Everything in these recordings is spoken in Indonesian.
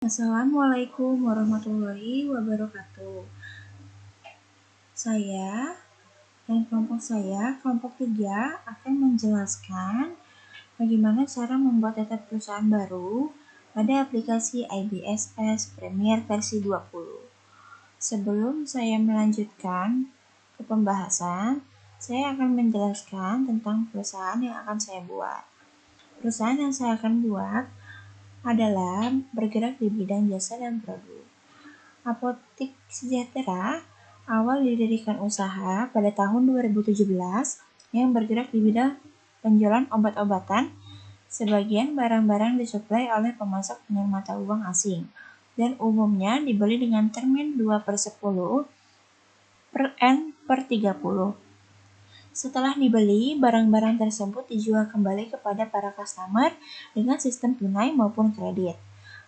Assalamualaikum warahmatullahi wabarakatuh. Saya dan kelompok saya, kelompok 3, akan menjelaskan bagaimana cara membuat data perusahaan baru pada aplikasi IBSS Premier versi 20. Sebelum saya melanjutkan ke pembahasan, saya akan menjelaskan tentang perusahaan yang akan saya buat. Perusahaan yang saya akan buat adalah bergerak di bidang jasa dan produk. Apotik Sejahtera awal didirikan usaha pada tahun 2017 yang bergerak di bidang penjualan obat-obatan. Sebagian barang-barang disuplai oleh pemasok dengan mata uang asing dan umumnya dibeli dengan termin 2/10 per N per 30. Setelah dibeli, barang-barang tersebut dijual kembali kepada para customer dengan sistem tunai maupun kredit.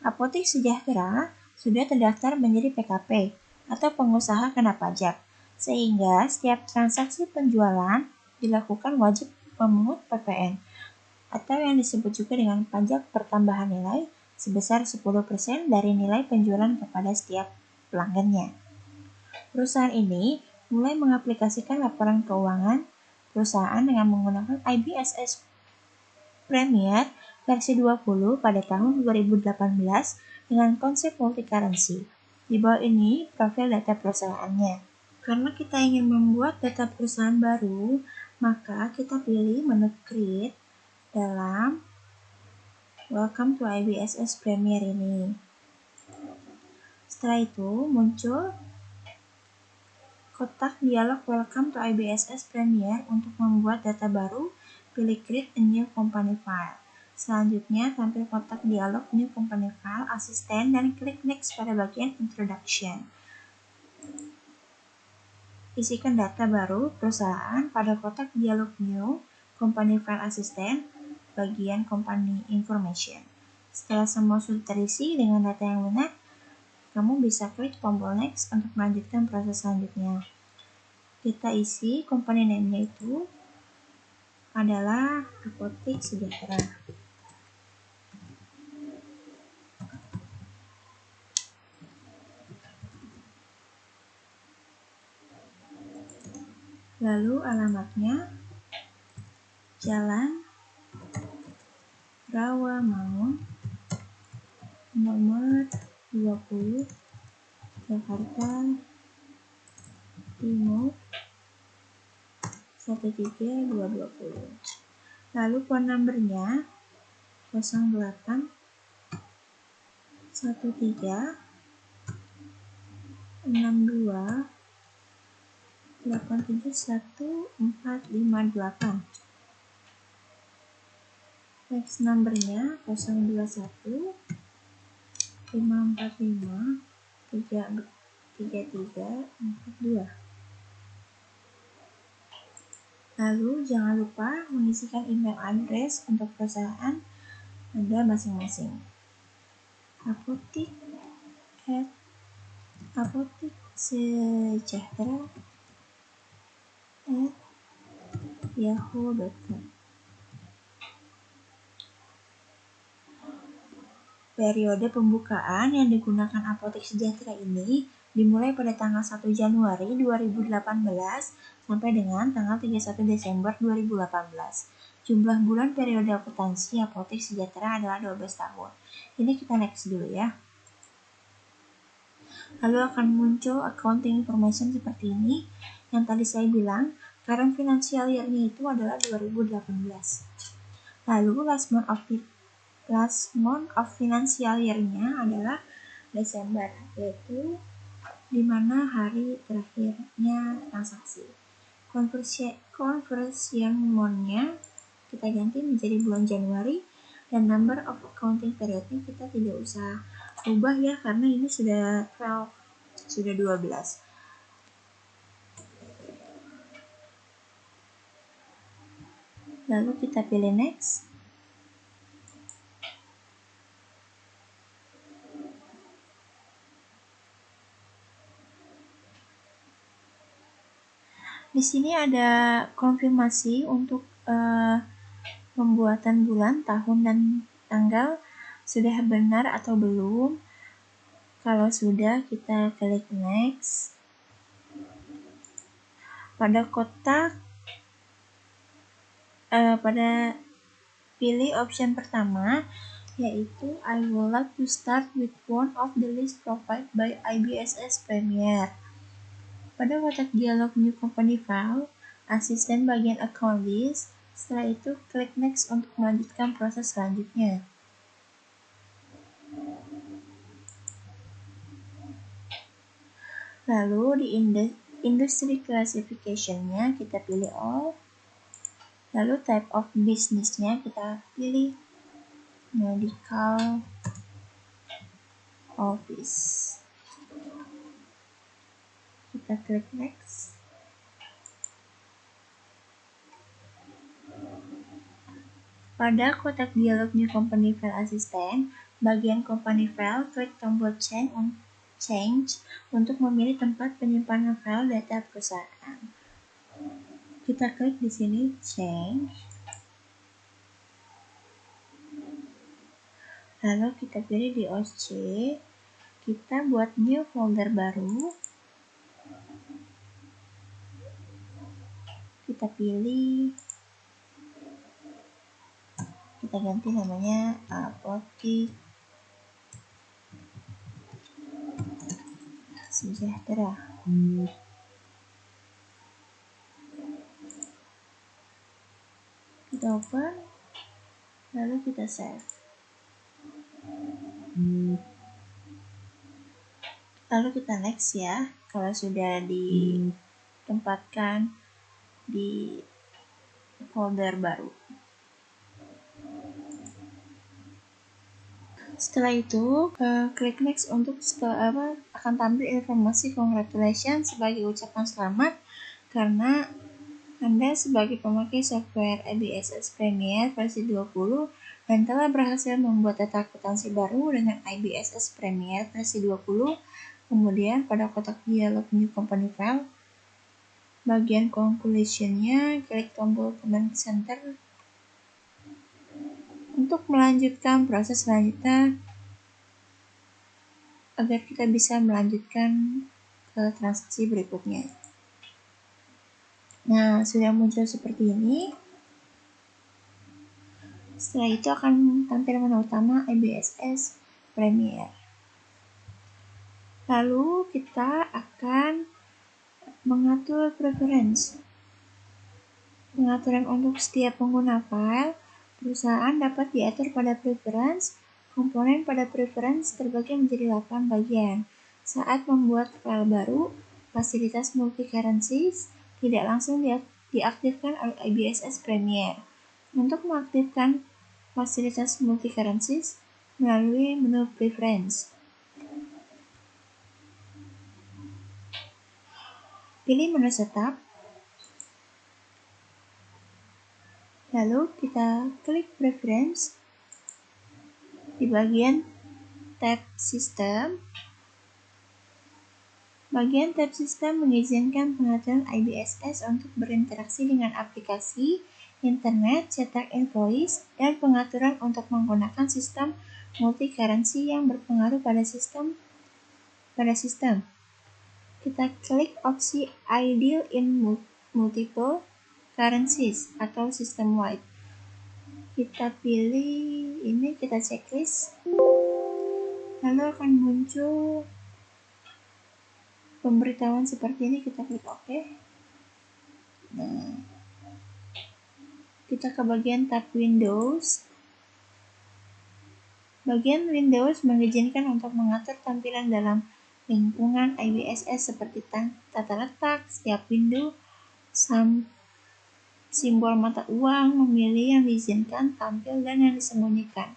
Apotik Sejahtera sudah terdaftar menjadi PKP atau pengusaha kena pajak, sehingga setiap transaksi penjualan dilakukan wajib memungut PPN atau yang disebut juga dengan pajak pertambahan nilai sebesar 10% dari nilai penjualan kepada setiap pelanggannya. Perusahaan ini mulai mengaplikasikan laporan keuangan perusahaan dengan menggunakan IBSS Premier versi 20 pada tahun 2018 dengan konsep multi-currency. Di bawah ini profil data perusahaannya. Karena kita ingin membuat data perusahaan baru, maka kita pilih menu Create dalam Welcome to IBSS Premier ini. Setelah itu muncul kotak dialog Welcome to IBSS Premier untuk membuat data baru, pilih Create a New Company File. Selanjutnya tampil kotak dialog New Company File Assistant dan klik Next pada bagian Introduction. Isikan data baru perusahaan pada kotak dialog New Company File Assistant bagian Company Information. Setelah semua sudah terisi dengan data yang benar, kamu bisa klik tombol Next untuk melanjutkan proses selanjutnya. Kita isi company name-nya itu adalah Apotik Sejahtera. Lalu alamatnya Jalan Rawamangun nomor 20 Jakarta Timur 13220. Lalu phone number-nya 08 13 62 871458. Fax number-nya 021 545 3342. Lalu jangan lupa mengisikan email address untuk perusahaan Anda masing-masing. apotiksejahtera@yahoo.com. Periode pembukaan yang digunakan Apotik Sejahtera ini dimulai pada tanggal 1 Januari 2018 sampai dengan tanggal 31 Desember 2018. Jumlah bulan periode akuntansi Apotik Sejahtera adalah 12 tahun. Ini kita next dulu ya. Lalu akan muncul accounting information seperti ini. Yang tadi saya bilang, current financial year-nya itu adalah 2018. Lalu last month of financial year-nya adalah Desember, yaitu di mana hari terakhirnya transaksi. Conversion month-nya kita ganti menjadi bulan Januari, dan number of accounting period-nya kita tidak usah ubah ya, karena ini sudah 12. Lalu kita pilih next. Di sini ada konfirmasi untuk pembuatan bulan, tahun, dan tanggal sudah benar atau belum. Kalau sudah, kita klik next. Pada kotak pada pilih option pertama, yaitu I would like to start with one of the list provided by IBSS Premier. Pada kotak dialog New Company File, asisten bagian account list. Setelah itu, klik next untuk melanjutkan proses selanjutnya. Lalu di industry classification-nya kita pilih all. Lalu type of business-nya kita pilih medical office. Kita klik next. Pada kotak dialog New Company File Assistant, bagian Company File, klik tombol Change untuk memilih tempat penyimpanan file data perusahaan. Kita klik di sini Change. Lalu kita pilih di OC. Kita buat new folder baru. Kita pilih, kita ganti namanya Apotik Sejahtera. Kita open, lalu kita save. Lalu kita next ya, kalau sudah ditempatkan di folder baru. Setelah itu, klik next untuk akan tampil informasi congratulations sebagai ucapan selamat karena Anda sebagai pemakai software IBSS Premier versi 20 dan telah berhasil membuat data akuntansi baru dengan IBSS Premier versi 20. Kemudian pada kotak dialog New Company File, bagian conclusion-nya klik tombol Command Center untuk melanjutkan proses selanjutnya agar kita bisa melanjutkan ke transaksi berikutnya. Nah, sudah muncul seperti ini. Setelah itu akan tampil menu utama IBSS Premier. Lalu kita akan mengatur preference. Pengaturan untuk setiap pengguna file, perusahaan dapat diatur pada preference. Komponen pada preference terbagi menjadi 8 bagian. Saat membuat file baru, fasilitas multi-currencies tidak langsung diaktifkan oleh IBSS Premier. Untuk mengaktifkan fasilitas multi-currencies melalui menu preference. Pilih menu setup. Lalu kita klik preference di bagian tab sistem. Bagian tab sistem mengizinkan pengaturan IBSS untuk berinteraksi dengan aplikasi, internet, cetak invoice, dan pengaturan untuk menggunakan sistem multi-currency yang berpengaruh pada sistem. Kita klik opsi Ideal in Multiple Currencies atau System Wide. Kita pilih ini, kita checklist. Lalu akan muncul pemberitahuan seperti ini, kita klik OK. Nah, kita ke bagian tab Windows. Bagian Windows mengizinkan untuk mengatur tampilan dalam lingkungan IBSS seperti tata letak setiap window, simbol mata uang, memilih yang diizinkan tampil dan yang disembunyikan.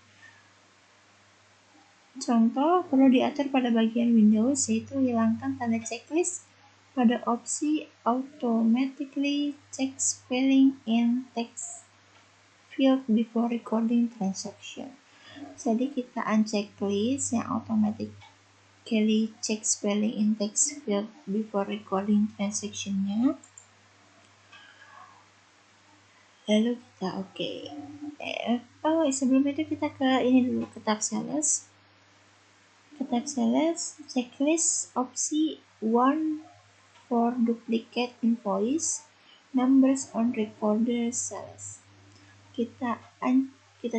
Contoh perlu diatur pada bagian Windows, yaitu hilangkan tanda checklist pada opsi Automatically Check Spelling in Text Field Before Recording Transaction. Jadi kita unchecklist yang Automatically Check Spelling in Text Field Before Recording Transaction-nya. Lalu kita oke. Sebelum itu kita ke ini dulu, ke tab sales. Ke Kita checklist opsi 1 for duplicate invoice numbers on recorded sales. Kita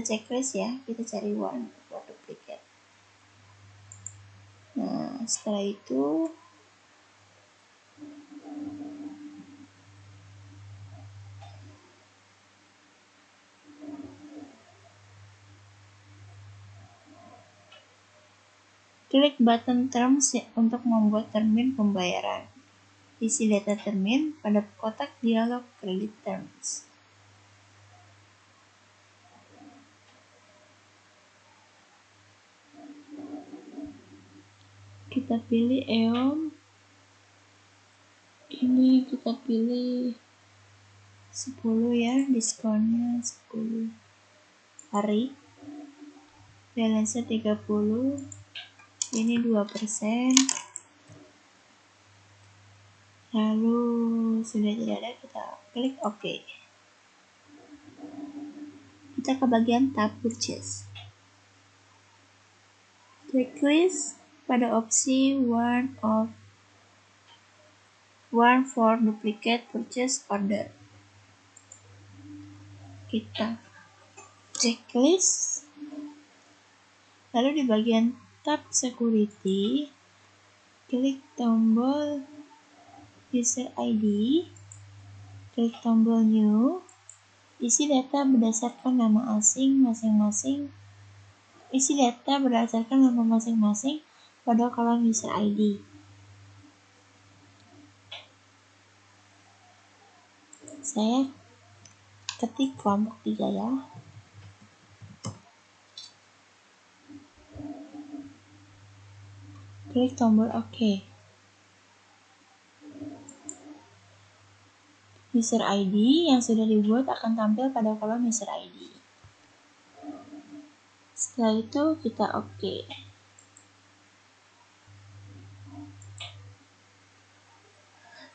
checklist ya, kita cari 1 for duplicate. Nah, setelah itu klik button terms untuk membuat termin pembayaran. Isi data termin pada kotak dialog credit terms. Kita pilih EOM. Ini kita pilih 10 ya, diskonnya 10 hari. Balance 30. Ini 2%. Lalu sudah tidak ada, kita klik OK. Kita ke bagian tab purchase. Checklist pada opsi 1 for duplicate purchase order. Kita checklist. Lalu di bagian tab security, klik tombol user ID, klik tombol new, isi data berdasarkan nama masing-masing pada kolom user ID. Saya ketik kelompok 3 ya. Klik tombol OK. User ID yang sudah dibuat akan tampil pada kolom user ID. Setelah itu kita OK.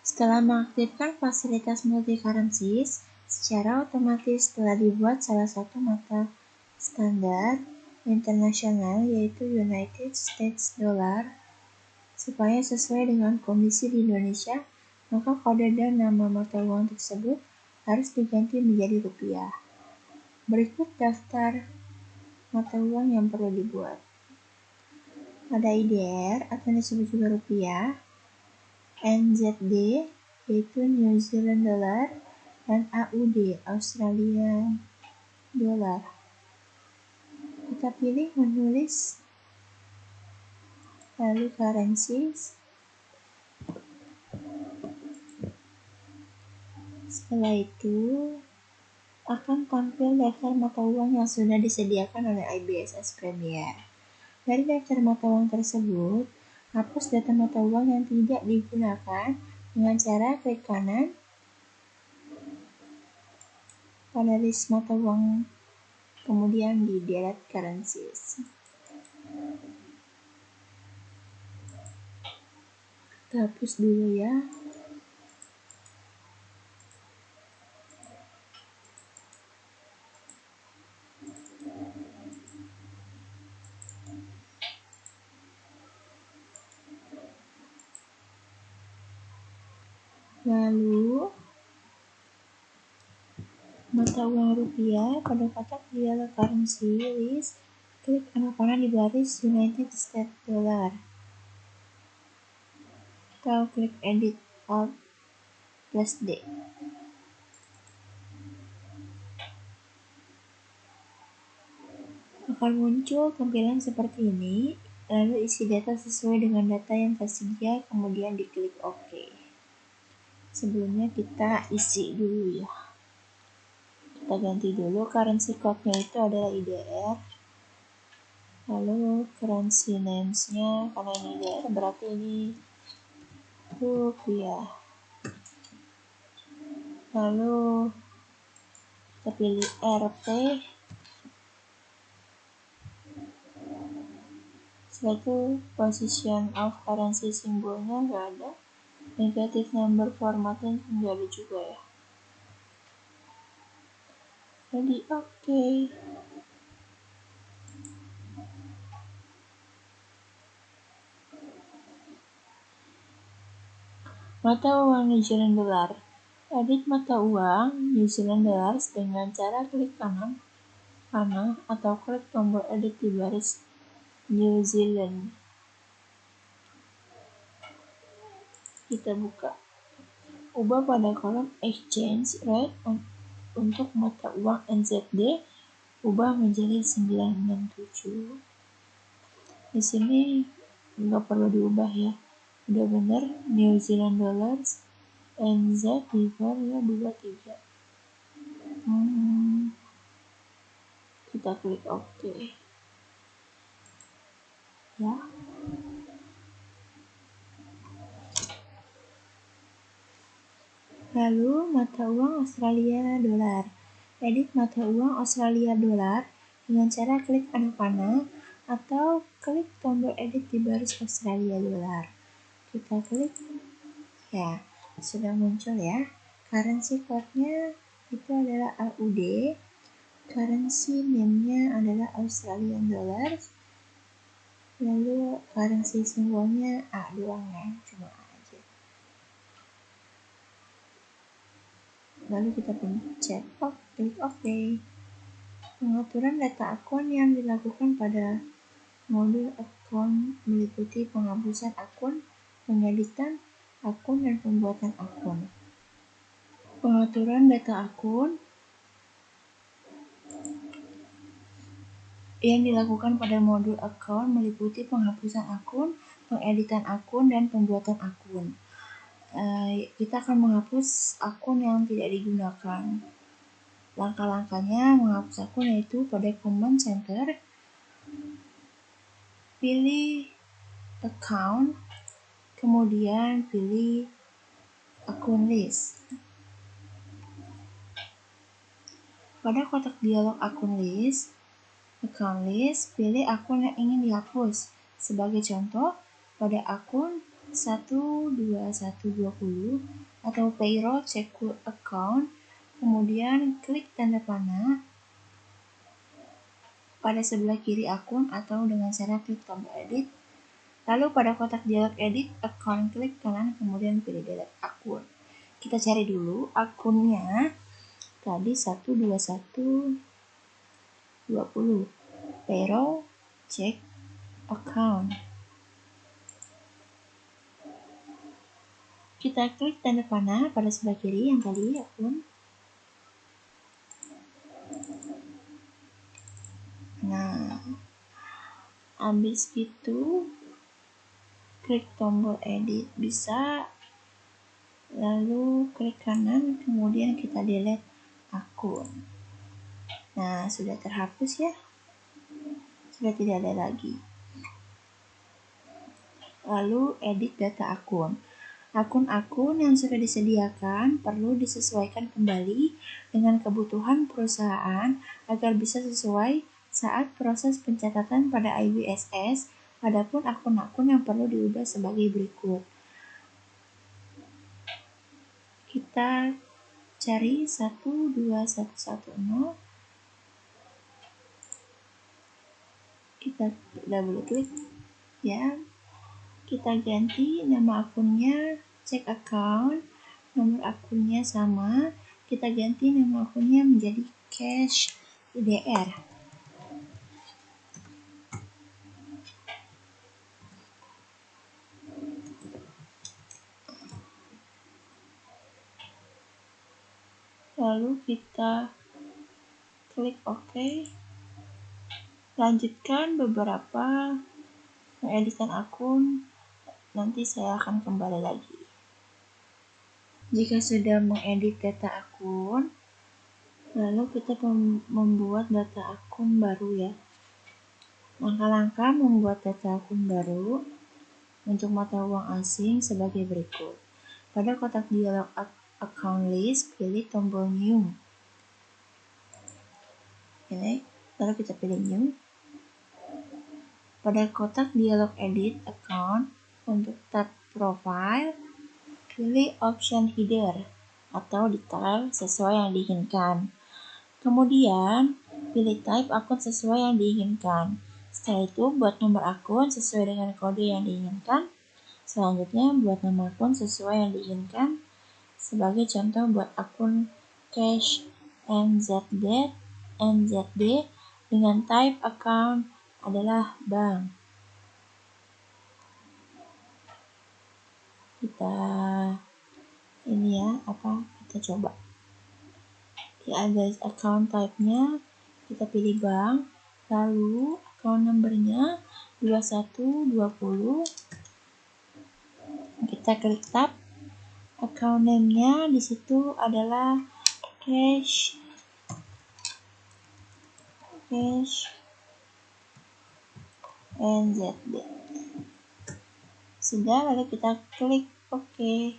Setelah mengaktifkan fasilitas multi currencies, secara otomatis telah dibuat salah satu mata standar internasional yaitu United States Dollar. Supaya sesuai dengan kondisi di Indonesia, maka kode dan nama mata uang tersebut harus diganti menjadi rupiah. Berikut daftar mata uang yang perlu dibuat. Ada IDR atau disebut juga rupiah, NZD yaitu New Zealand Dollar, dan AUD Australian Dollar. Kita pilih menulis, lalu currencies. Setelah itu akan tampil daftar mata uang yang sudah disediakan oleh IBSS Premier. Dari daftar mata uang tersebut, hapus data mata uang yang tidak digunakan dengan cara klik kanan pada list mata uang, kemudian di delete currencies. Kita hapus dulu ya. Lalu mata uang rupiah pada kotak dialog currency list, klik panah di baris United States Dollar. Atau klik edit Alt plus D. Akan muncul tampilan seperti ini, lalu isi data sesuai dengan data yang tersedia, kemudian diklik OK. Sebelumnya kita isi dulu ya. Kita ganti dulu currency code-nya itu adalah IDR. Lalu currency names-nya, karena ini IDR berarti ini rupiah. Lalu kita pilih RP. Setelah itu position of currency simbolnya nggak ada. Negative number formatnya nggak ada juga ya. Jadi oke. Mata uang New Zealand Dollar. Edit mata uang New Zealand Dollars dengan cara klik kanan panah atau klik tombol edit di baris New Zealand. Kita buka. Ubah pada kolom exchange rate untuk mata uang NZD, ubah menjadi 967. Di sini nggak perlu diubah ya, udah bener New Zealand Dollars NZ divar ya 23. Kita klik OK ya. Lalu mata uang Australia Dolar. Edit mata uang Australia Dolar dengan cara klik anak panah atau klik tombol edit di baris Australia Dolar. Kita klik ya, sudah muncul ya. Currency code-nya itu adalah AUD. Currency name-nya adalah Australian Dollars. Lalu currency simbolnya A doang ya, cuma A aja. Lalu kita pencet klik OK. Pengaturan data akun yang dilakukan pada modul akun meliputi penghapusan akun, pengeditan akun, dan pembuatan akun. Pengaturan data akun yang dilakukan pada modul akun meliputi penghapusan akun, pengeditan akun, dan pembuatan akun. Kita akan menghapus akun yang tidak digunakan. Langkah-langkahnya menghapus akun yaitu pada command center, pilih account, kemudian pilih akun list. Pada kotak dialog akun list, account list, pilih akun yang ingin dihapus. Sebagai contoh, pada akun 12120 atau payroll check account, kemudian klik tanda panah pada sebelah kiri akun atau dengan cara klik tombol edit. Lalu pada kotak dialog edit account, klik kanan kemudian pilih delete akun. Kita cari dulu akunnya. Tadi 12120 payroll check account. Kita klik tanda panah pada sebelah kiri yang tadi akun. Nah, habis itu klik tombol edit bisa, lalu klik kanan kemudian kita delete akun. Nah, sudah terhapus ya, sudah tidak ada lagi. Lalu edit data akun. Akun-akun yang sudah disediakan perlu disesuaikan kembali dengan kebutuhan perusahaan agar bisa sesuai saat proses pencatatan pada IBSS. Adapun akun-akun yang perlu diubah sebagai berikut. Kita cari 12110. Kita double klik ya. Kita ganti nama akunnya check account, nomor akunnya sama, kita ganti nama akunnya menjadi cash IDR. Lalu kita klik OK. Lanjutkan beberapa pengeditan akun, nanti saya akan kembali lagi. Jika sudah mengedit data akun, lalu kita membuat data akun baru ya. Langkah-langkah membuat data akun baru untuk mata uang asing sebagai berikut. Pada kotak dialog account list, pilih tombol new. Lalu kita pilih new. Pada kotak dialog edit account, untuk tab profile, pilih option header atau detail sesuai yang diinginkan. Kemudian, pilih type akun sesuai yang diinginkan. Setelah itu, buat nomor akun sesuai dengan kode yang diinginkan. Selanjutnya buat nama akun sesuai yang diinginkan. Sebagai contoh buat akun cash NZD dengan type account adalah bank. Kita coba. Di address account type-nya kita pilih bank, lalu account number-nya 2120. Kita klik tab. Account name-nya di situ adalah cash NZD. Sudah, lalu kita klik OK.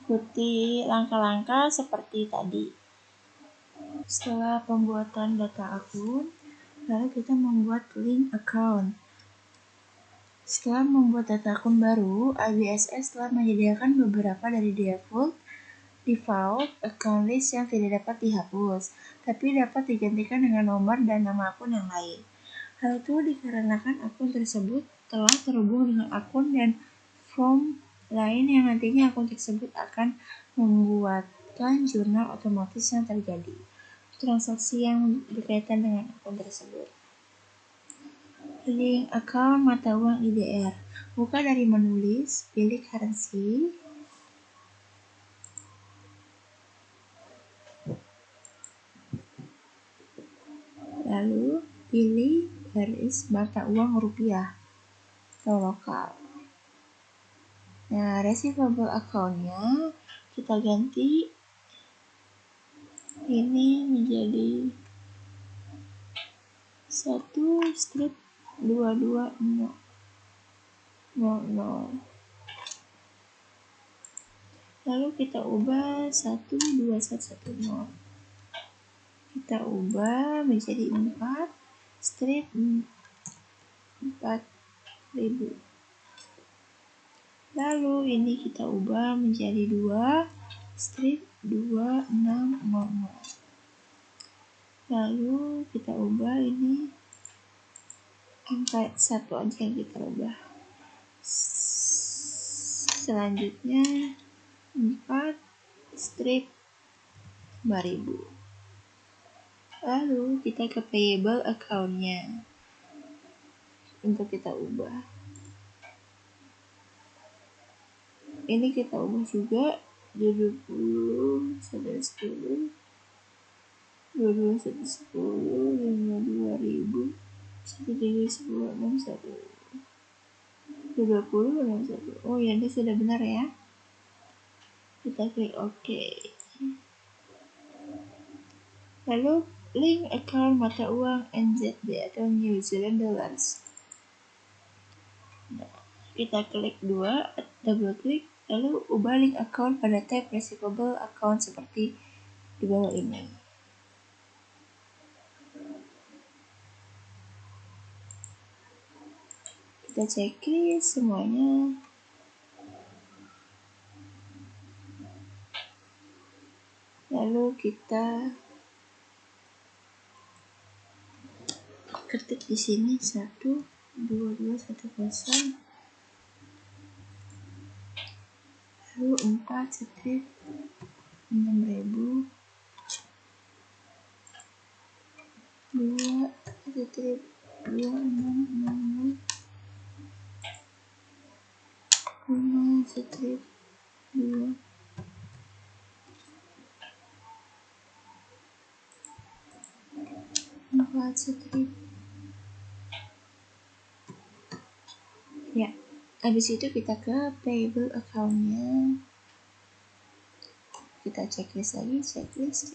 Ikuti langkah-langkah seperti tadi. Setelah pembuatan data akun, lalu kita membuat link account. Setelah membuat data akun baru, IBSS telah menyediakan beberapa dari default account list yang tidak dapat dihapus, tapi dapat digantikan dengan nomor dan nama akun yang lain. Hal itu dikarenakan akun tersebut telah terhubung dengan akun dan form lain yang nantinya akun tersebut akan membuatkan jurnal otomatis yang terjadi transaksi yang berkaitan dengan akun tersebut. Link account mata uang IDR. Buka dari menu list, pilih currency. Lalu pilih garis mata uang rupiah atau lokal. Nah, receivable account-nya kita ganti ini menjadi 1/22000. Lalu kita ubah 12110. Kita ubah menjadi 4/4000. Lalu ini kita ubah menjadi 2/2600. Lalu kita ubah ini angka 1 aja yang kita ubah. Selanjutnya 4/5000. Lalu kita ke payable account-nya untuk kita ubah. Ini kita ubah juga 20 110 22 110 52.000 130 20 Oh ya, ini sudah benar ya. Kita klik OK. Lalu link account mata uang NZD atau New Zealand Dollars. Nah, kita klik double klik, lalu ubah link account pada tab receivable account seperti di bawah ini. Kita checklist semuanya. Lalu kita ketik di sini 12210. Lalu 4/6000 2/2600 5/2 4/. Ya, habis itu kita ke payable account-nya. Kita checklist lagi, checklist.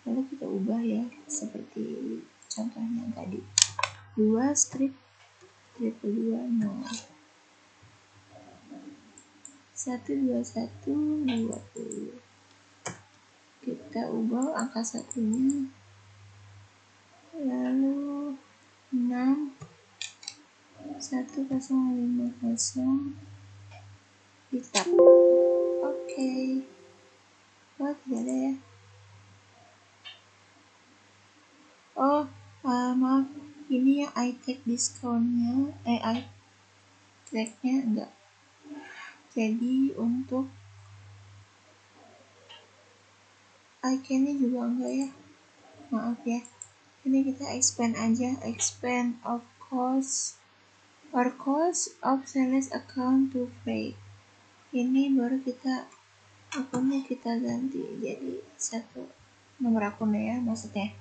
Lalu kita ubah ya, seperti contohnya tadi. 2/20 12120. Kita ubah angka satunya. Lalu 61050 kita OK. Oh, tidak ada ya. Oh, maaf, ini ya iTag diskonnya, iTag-nya enggak. Jadi untuk iCan-nya juga enggak ya, maaf ya. Ini kita expand aja, expand of cost or cost of sales account to free. Ini baru kita akunnya kita ganti jadi satu nomor akunnya ya maksudnya.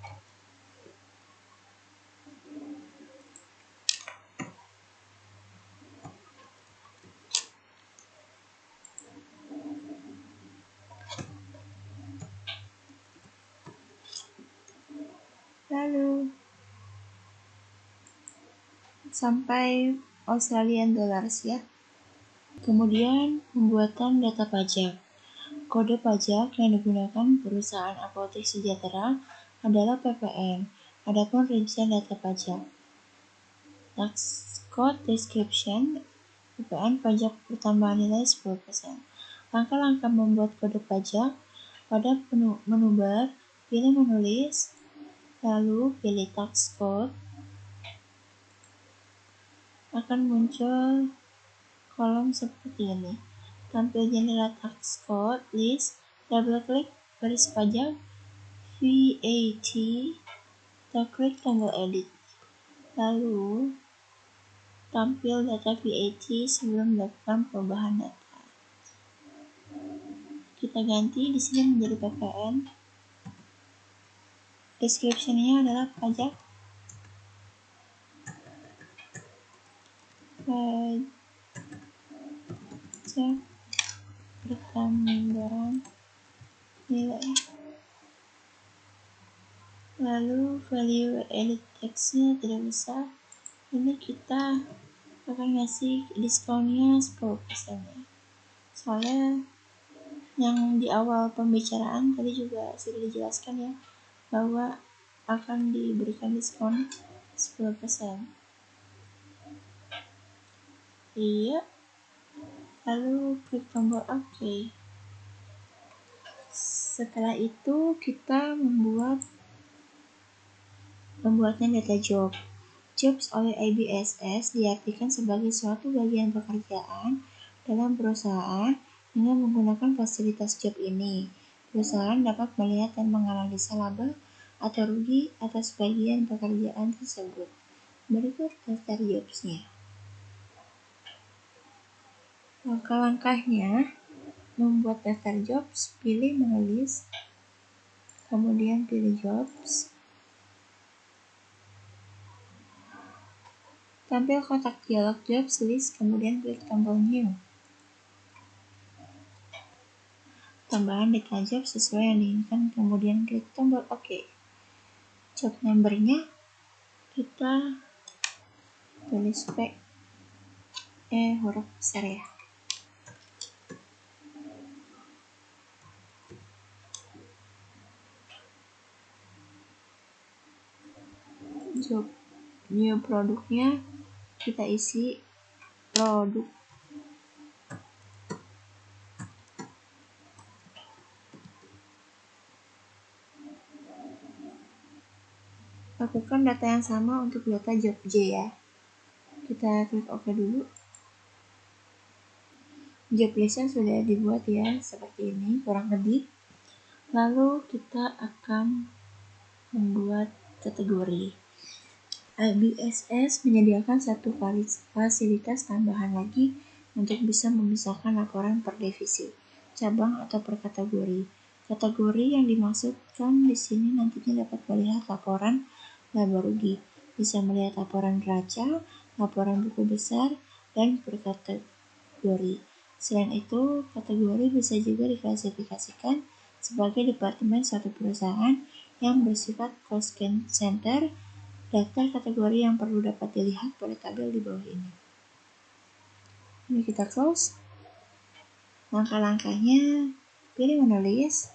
Lalu sampai Australian dollars ya. Kemudian pembuatan data pajak. Kode pajak yang digunakan perusahaan Apotek Sejahtera adalah PPN. Adapun rincian data pajak. Tax code description, PPN pajak pertambahan nilai 10%. Langkah-langkah membuat kode pajak. Pada menu bar, pilih menulis, lalu pilih tax code. Akan muncul kolom seperti ini. Tampil jendela tax code list, double klik baris pajak VAT, kita klik tombol edit. Lalu tampil data VAT sebelum melakukan perubahan data. Kita ganti di sini menjadi PPN. Description-nya adalah pajak pertambahan nilai. Lalu value edit text-nya tidak besar. Ini kita akan ngasih diskonnya 10% ya. Soalnya yang di awal pembicaraan tadi juga sudah dijelaskan ya bahwa akan diberikan diskon 10%. Iya. Lalu klik tombol OK. Setelah itu kita membuatnya data job. Jobs oleh IBSS diartikan sebagai suatu bagian pekerjaan dalam perusahaan dengan menggunakan fasilitas job ini. Perusahaan dapat melihat dan menganalisa laba atau rugi atas bagian pekerjaan tersebut. Berikut daftar jobs-nya. Langkah-langkahnya, membuat daftar jobs, pilih menulis, kemudian pilih jobs. Tampil kotak dialog jobs list, kemudian klik tombol new. Tambahan data job sesuai yang diinginkan, kemudian klik tombol OK. Job number-nya kita tulis huruf besar ya. Job new produknya kita isi produk. Lakukan data yang sama untuk data job J ya. Kita klik OK dulu. Job listnya sudah dibuat ya, seperti ini kurang lebih. Lalu kita akan membuat kategori. IBSS menyediakan satu fasilitas tambahan lagi untuk bisa memisahkan laporan per divisi, cabang atau per kategori. Kategori yang dimaksudkan di sini nantinya dapat melihat laporan laba rugi, bisa melihat laporan neraca, laporan buku besar, dan per kategori. Selain itu, kategori bisa juga diklasifikasikan sebagai departemen suatu perusahaan yang bersifat cost center. Daftar kategori yang perlu dapat dilihat pada tabel di bawah ini. Ini kita close. Langkah-langkahnya, pilih menulis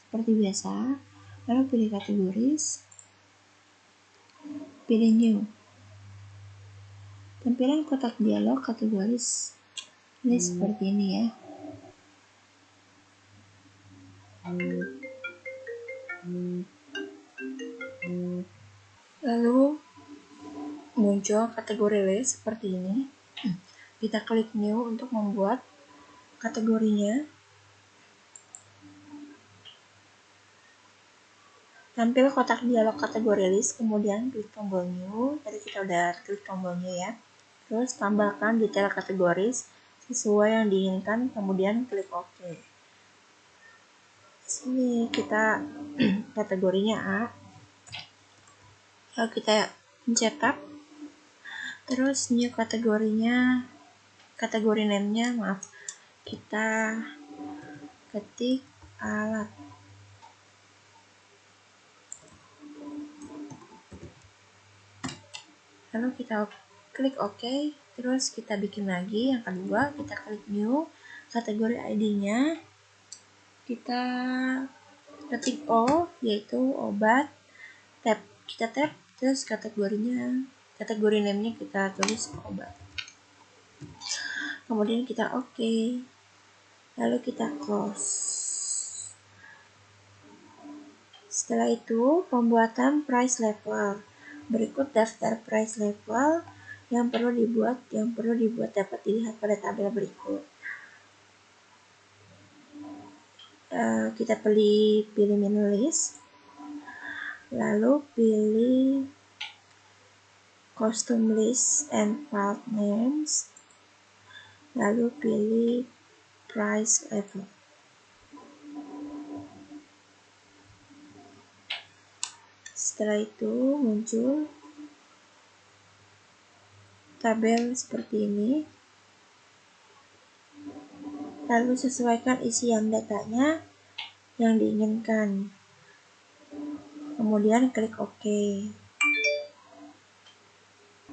seperti biasa, lalu pilih kategoris, pilih new. Tampilan kotak dialog kategoris ini seperti ini ya. Lalu muncul kategori list seperti ini. Kita klik new untuk membuat kategorinya. Tampil kotak dialog kategori list, kemudian klik tombol new. Tadi kita udah klik tombol new ya. Terus tambahkan detail kategoris sesuai yang diinginkan, kemudian klik OK. Sini kita kategorinya A. Lalu kita pencet tab. Terus new kategorinya, kategori name-nya kita ketik alat. Lalu kita klik OK, terus kita bikin lagi yang kedua, kita klik new, kategori ID-nya kita ketik O, yaitu obat, kita tap, terus kategorinya, kategori name-nya kita tulis obat. Kemudian kita OK, lalu kita close. Setelah itu, pembuatan price level. Berikut daftar price level yang perlu dibuat dapat dilihat pada tabel berikut. Kita pilih menu list, lalu pilih custom list and file names, lalu pilih price level. Setelah itu muncul tabel seperti ini. Lalu sesuaikan isian datanya yang diinginkan. Kemudian klik OK.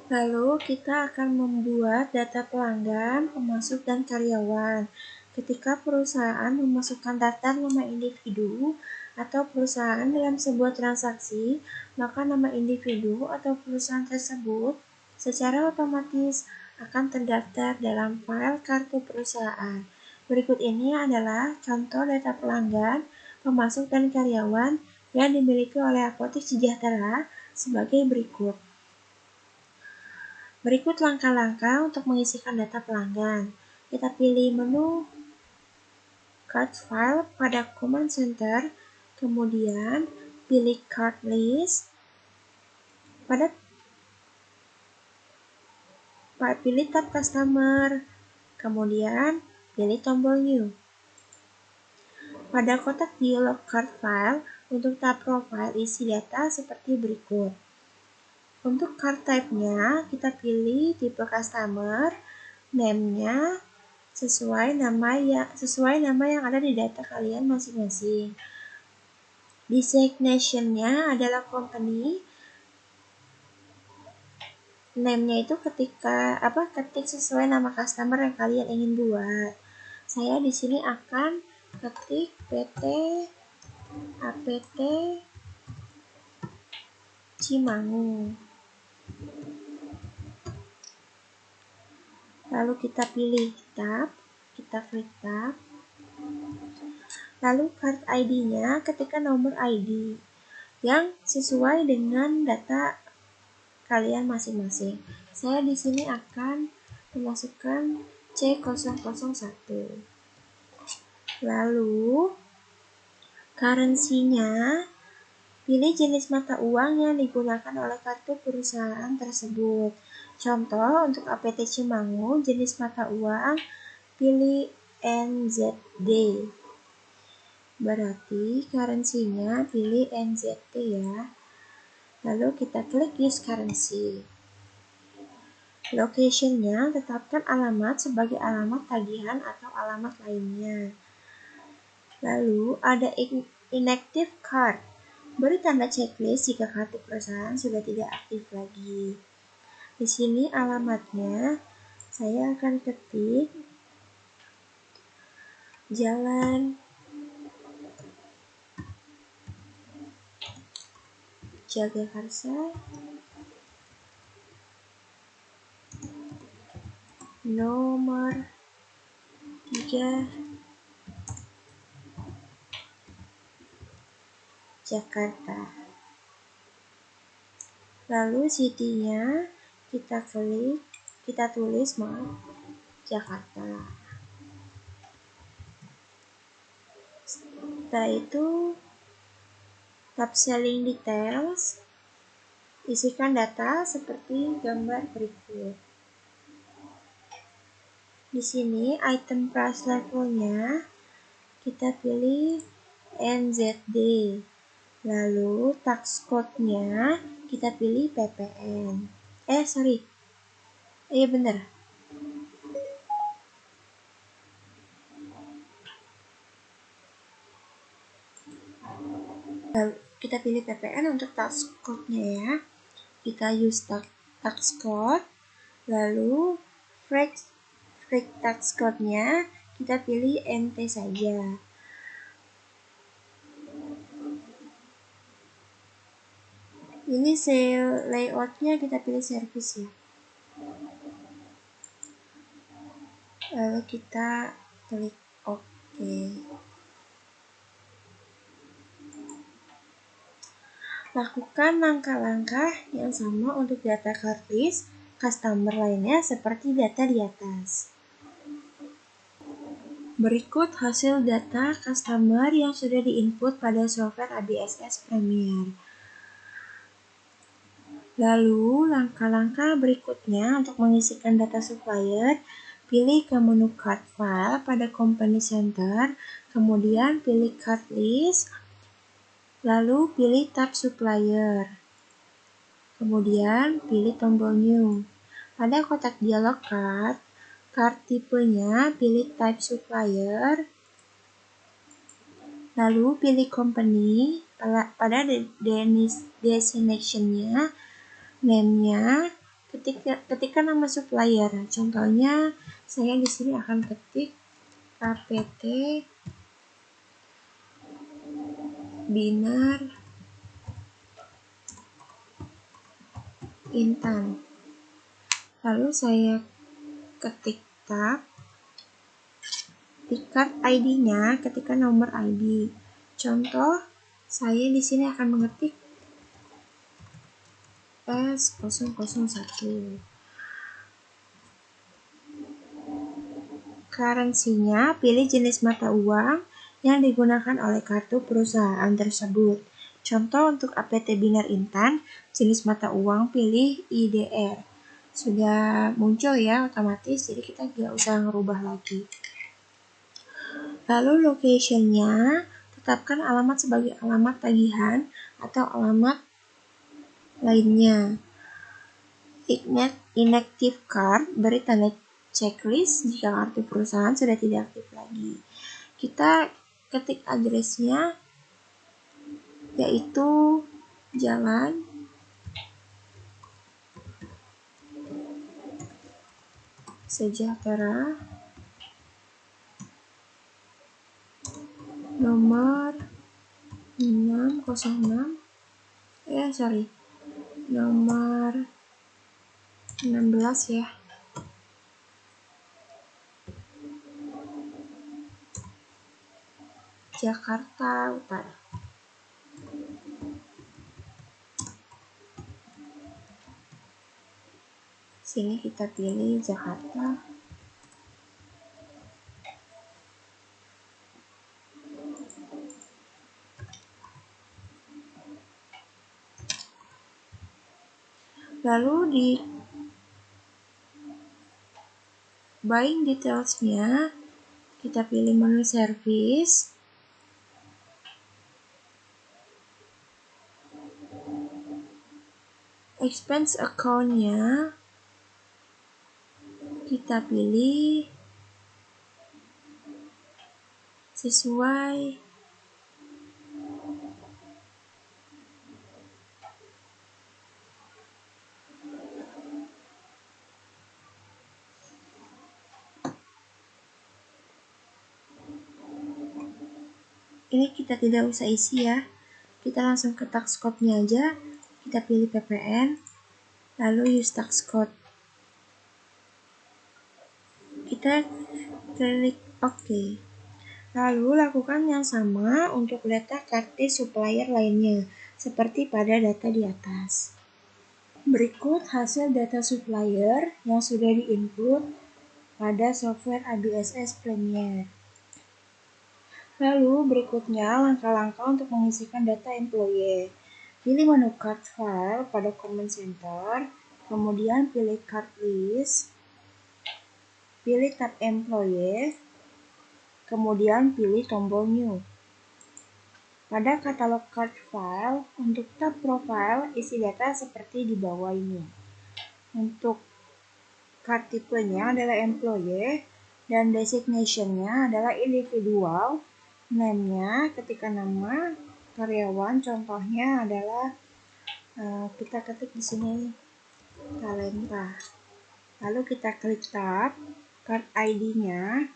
Lalu kita akan membuat data pelanggan, pemasok, dan karyawan. Ketika perusahaan memasukkan daftar nama individu atau perusahaan dalam sebuah transaksi, maka nama individu atau perusahaan tersebut secara otomatis akan terdaftar dalam file kartu perusahaan. Berikut ini adalah contoh data pelanggan, pemasok, dan karyawan yang dimiliki oleh Apotek Sejahtera sebagai berikut. Berikut langkah-langkah untuk mengisikan data pelanggan. Kita pilih menu card file pada command center, kemudian pilih card list, pilih tab customer, kemudian pilih tombol new. Pada kotak dialog card file, untuk tab profile isi data seperti berikut. Untuk card type-nya, kita pilih tipe customer, name-nya sesuai nama yang ada di data kalian masing-masing. Designation-nya adalah company. Name-nya itu ketik sesuai nama customer yang kalian ingin buat. Saya di sini akan ketik PT APT Cimangu. Lalu kita pilih tab, kita klik tab. Lalu card ID-nya ketikkan nomor ID yang sesuai dengan data kalian masing-masing. Saya di sini akan memasukkan C001. Lalu currency-nya, pilih jenis mata uang yang digunakan oleh kartu perusahaan tersebut. Contoh, untuk APT Cimangu, jenis mata uang pilih NZD. Berarti currency-nya pilih NZD ya. Lalu kita klik use currency. Location-nya, tetapkan alamat sebagai alamat tagihan atau alamat lainnya. Lalu ada inactive card. Beri tanda checklist jika kartu perusahaan sudah tidak aktif lagi. Di sini alamatnya saya akan ketik Jalan Jagakarsa nomor 3 Jakarta. Lalu city-nya kita tulis Jakarta. Setelah itu tab selling details, isikan data seperti gambar berikut. Di sini item price levelnya kita pilih NZD. Lalu tax code-nya kita pilih PPN. Iya bener. Lalu kita pilih PPN untuk tax code-nya ya. Kita use tax code. Lalu freak tax code-nya kita pilih NT saja. Ini layout-nya kita pilih service ya. Lalu kita klik OK. Lakukan langkah-langkah yang sama untuk data kartis customer lainnya seperti data di atas. Berikut hasil data customer yang sudah diinput pada software ABSS Premier. Lalu, langkah-langkah berikutnya untuk mengisikan data supplier, pilih ke menu card file pada company center, kemudian pilih card list, lalu pilih tab supplier. Kemudian pilih tombol new. Pada kotak dialog card tipenya pilih type supplier, lalu pilih company. Pada destination-nya, name-nya, ketikkan nama supplier. Contohnya, saya di sini akan ketik APT Binar Intan. Lalu saya ketik tab, di card ID-nya ketikkan nomor ID. Contoh, saya di sini akan mengetik S001. Currency-nya pilih jenis mata uang yang digunakan oleh kartu perusahaan tersebut. Contoh untuk APT Binar Intan, jenis mata uang pilih IDR. Sudah muncul ya otomatis, jadi kita nggak usah ngerubah lagi. Lalu location-nya, tetapkan alamat sebagai alamat tagihan atau alamat lainnya. Inactive card, beri tanda checklist jika kartu perusahaan sudah tidak aktif lagi. Kita ketik address-nya, yaitu Jalan Sejahtera nomor 606 nomor 16 ya. Jakarta Utara. Sini kita pilih Jakarta. Lalu di buying details-nya kita pilih menu service. Expense account-nya kita pilih sesuai ini kita tidak usah isi ya, kita langsung ke tax code-nya aja. Kita pilih PPN, lalu use tax code. Kita klik OK. Lalu lakukan yang sama untuk data kartis supplier lainnya, seperti pada data di atas. Berikut hasil data supplier yang sudah diinput pada software ABSS Premier. Lalu berikutnya langkah-langkah untuk mengisikan data employee. Pilih menu card file pada command center, kemudian pilih card list, pilih tab employee, kemudian pilih tombol new. Pada katalog card file, untuk tab profile isi data seperti di bawah ini. Untuk card tipenya adalah employee dan designation-nya adalah individual. Name-nya ketika nama karyawan, contohnya adalah kita ketik di sini talenta. Lalu kita klik tab, card ID-nya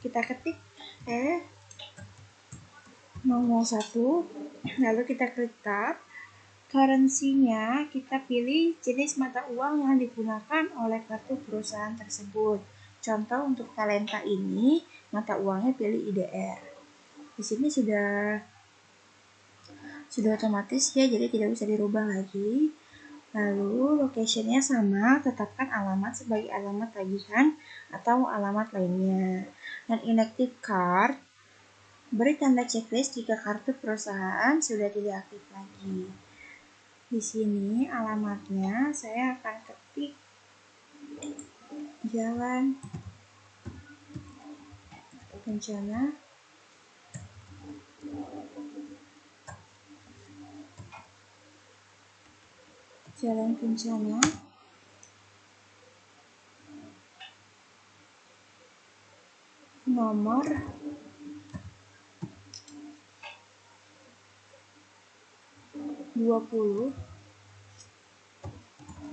kita ketik 001, lalu kita klik tab. Currency-nya kita pilih jenis mata uang yang digunakan oleh kartu perusahaan tersebut. Contoh untuk talenta ini, mata uangnya pilih IDR. Di sini sudah otomatis ya, jadi tidak bisa dirubah lagi. Lalu location-nya sama, tetapkan alamat sebagai alamat tagihan atau alamat lainnya. Dan inactive card, beri tanda checklist jika kartu perusahaan sudah tidak aktif lagi. Di sini alamatnya saya akan ketik Jalan Kencana, nomor 20,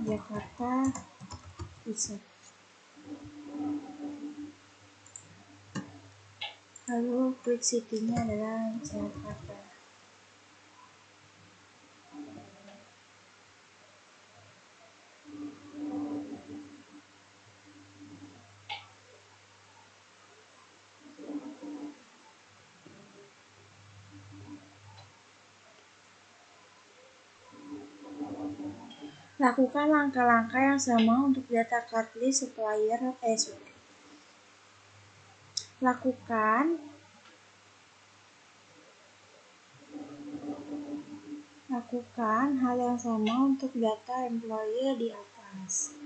Jakarta Pusat. Lalu klik city-nya adalah Jakarta. Lakukan langkah-langkah yang sama untuk data card list supplier. Lakukan hal yang sama untuk data employee di atas.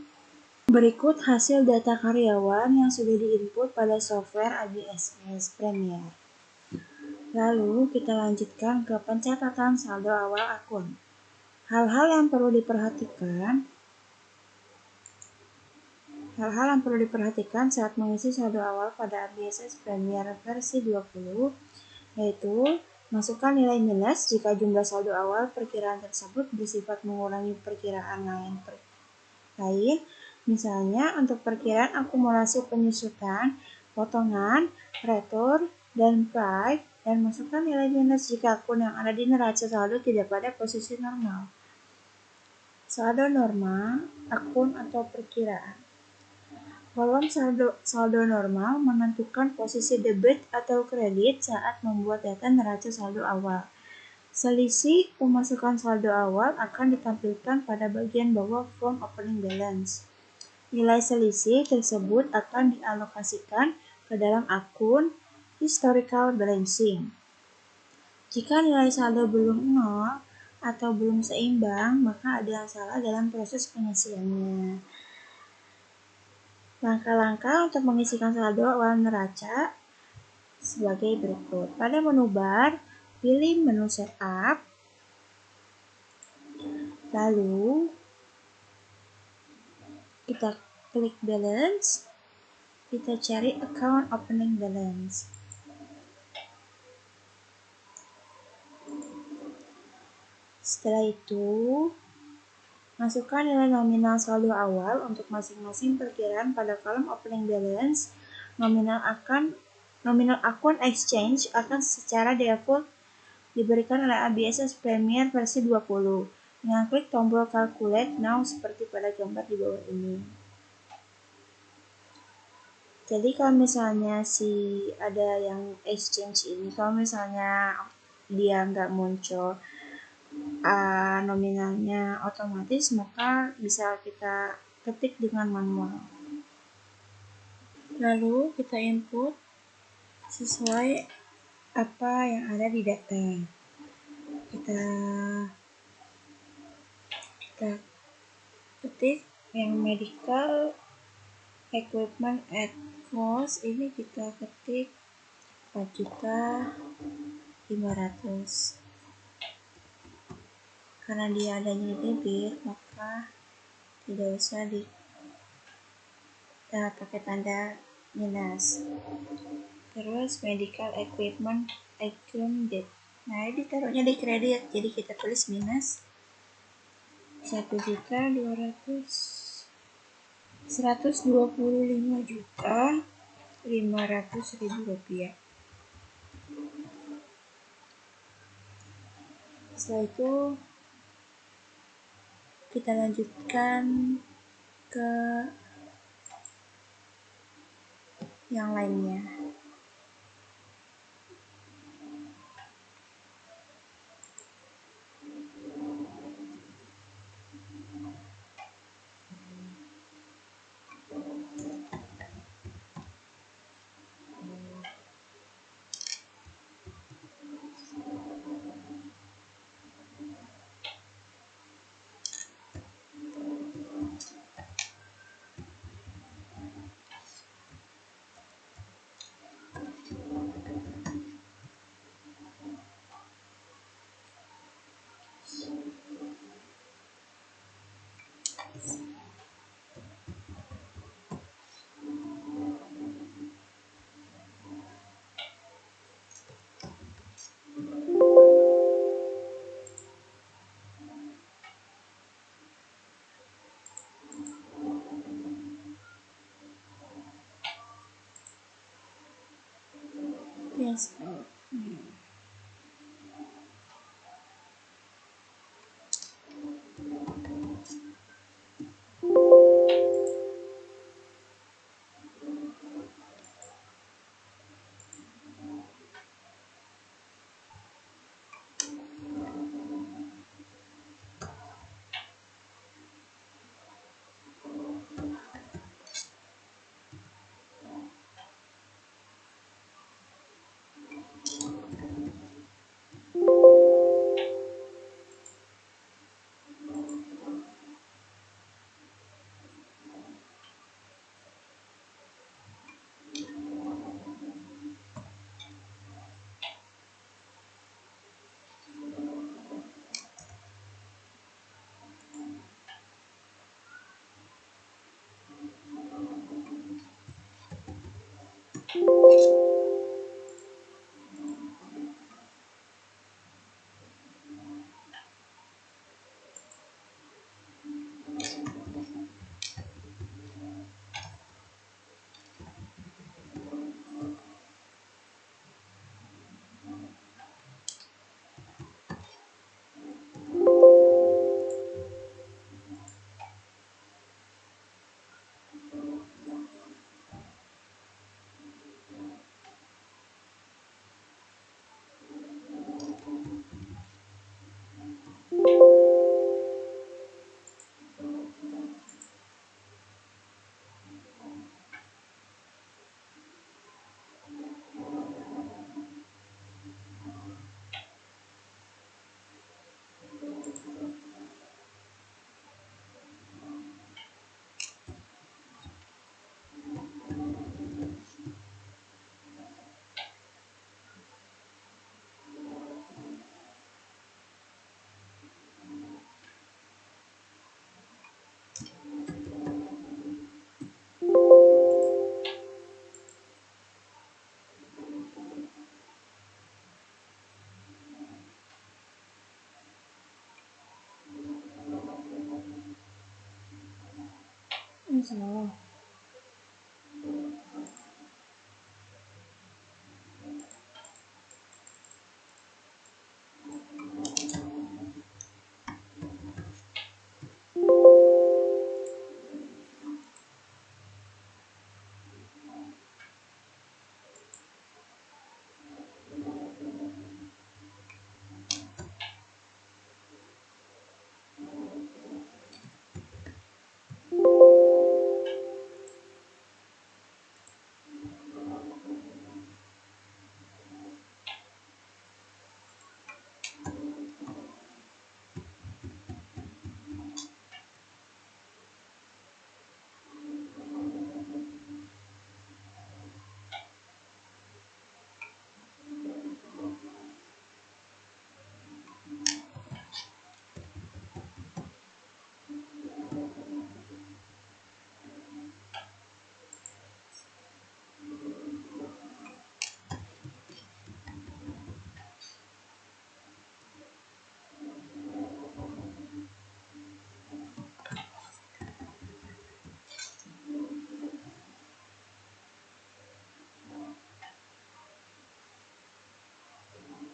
Berikut hasil data karyawan yang sudah diinput pada software ABSS Premier. Lalu kita lanjutkan ke pencatatan saldo awal akun. Hal-hal yang perlu diperhatikan saat mengisi saldo awal pada ABSS Premier versi 20, yaitu masukkan nilai minus jika jumlah saldo awal perkiraan tersebut bersifat mengurangi perkiraan lain. Misalnya untuk perkiraan akumulasi penyusutan, potongan, retur, dan price, dan masukkan nilai minus jika akun yang ada di neraca saldo tidak pada posisi normal. Saldo normal, akun atau perkiraan. Kolom saldo normal menentukan posisi debit atau kredit saat membuat data neraca saldo awal. Selisih pemasukan saldo awal akan ditampilkan pada bagian bawah from opening balance. Nilai selisih tersebut akan dialokasikan ke dalam akun historical balancing. Jika nilai saldo belum 0 atau belum seimbang, maka ada yang salah dalam proses pengisiannya. Langkah-langkah untuk mengisikan saldo awal neraca sebagai berikut. Pada menu bar, pilih menu setup, lalu kita klik balance, kita cari account opening balance. Setelah itu, masukkan nilai nominal saldo awal untuk masing-masing perkiraan pada kolom opening balance. Nominal akun exchange akan secara default diberikan oleh ABSS Premier versi 20 dengan klik tombol calculate now seperti pada gambar di bawah ini. Jadi kalau misalnya ada yang exchange ini, kalau misalnya dia nggak muncul nominalnya otomatis, maka bisa kita ketik dengan manual. Lalu kita input sesuai apa yang ada di data. Kita ketik yang medical equipment at cost, ini kita ketik 4.500.000. Karena dia adanya di debit, maka tidak usah pakai tanda minus. Terus medical equipment item debt, nah ini ditaruhnya di kredit, jadi kita tulis minus 1.125.500.000 rupiah. Setelah itu kita lanjutkan ke yang lainnya. Yes. Salah.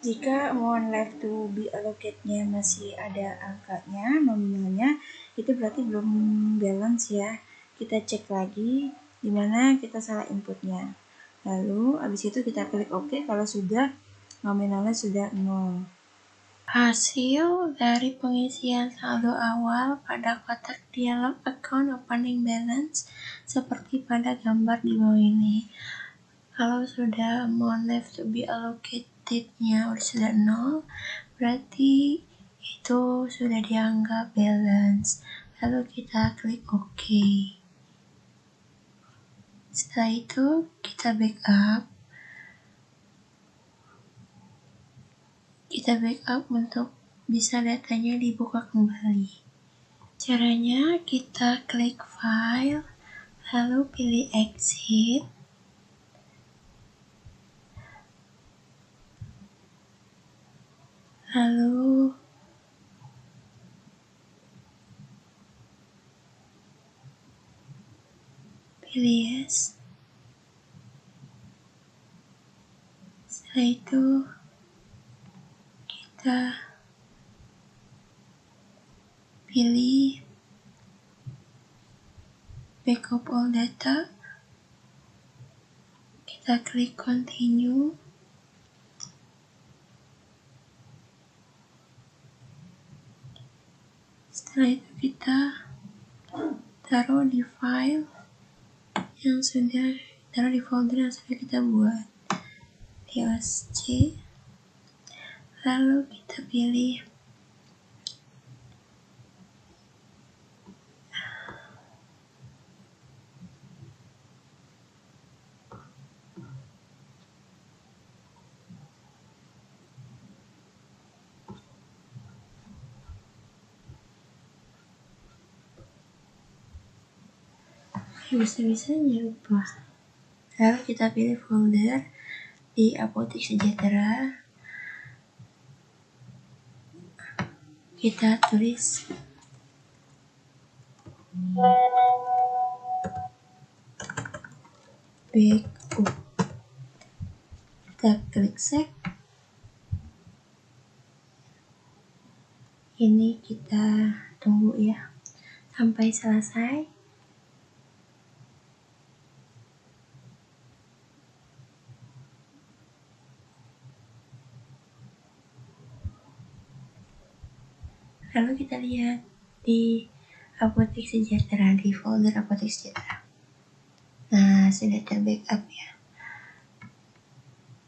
Jika amount left to be allocate-nya masih ada angkanya, nominalnya, itu berarti belum balance ya. Kita cek lagi di mana kita salah inputnya. Lalu habis itu kita klik OK kalau sudah nominalnya sudah 0. Hasil dari pengisian saldo awal pada kotak dialog account opening balance seperti pada gambar di bawah ini. Kalau sudah amount left to be allocated-nya sudah 0, berarti itu sudah dianggap balance. Lalu kita klik OK. Setelah itu kita backup. Kita backup untuk bisa datanya dibuka kembali. Caranya kita klik file, lalu pilih exit. Lalu pilih yes. Setelah itu kita pilih backup all data. Kita klik continue. Setelah itu kita taruh di file yang sudah taruh di folder yang sudah kita buat di OSC. Lalu kita pilih bisa-bisanya lupa. Lalu kita pilih folder di Apotek Sejahtera. Kita tulis backup. Kita klik save. Ini kita tunggu ya sampai selesai. Lalu kita lihat di Apotek Sejahtera, di folder Apotek Sejahtera. Nah, sudah terbackup ya.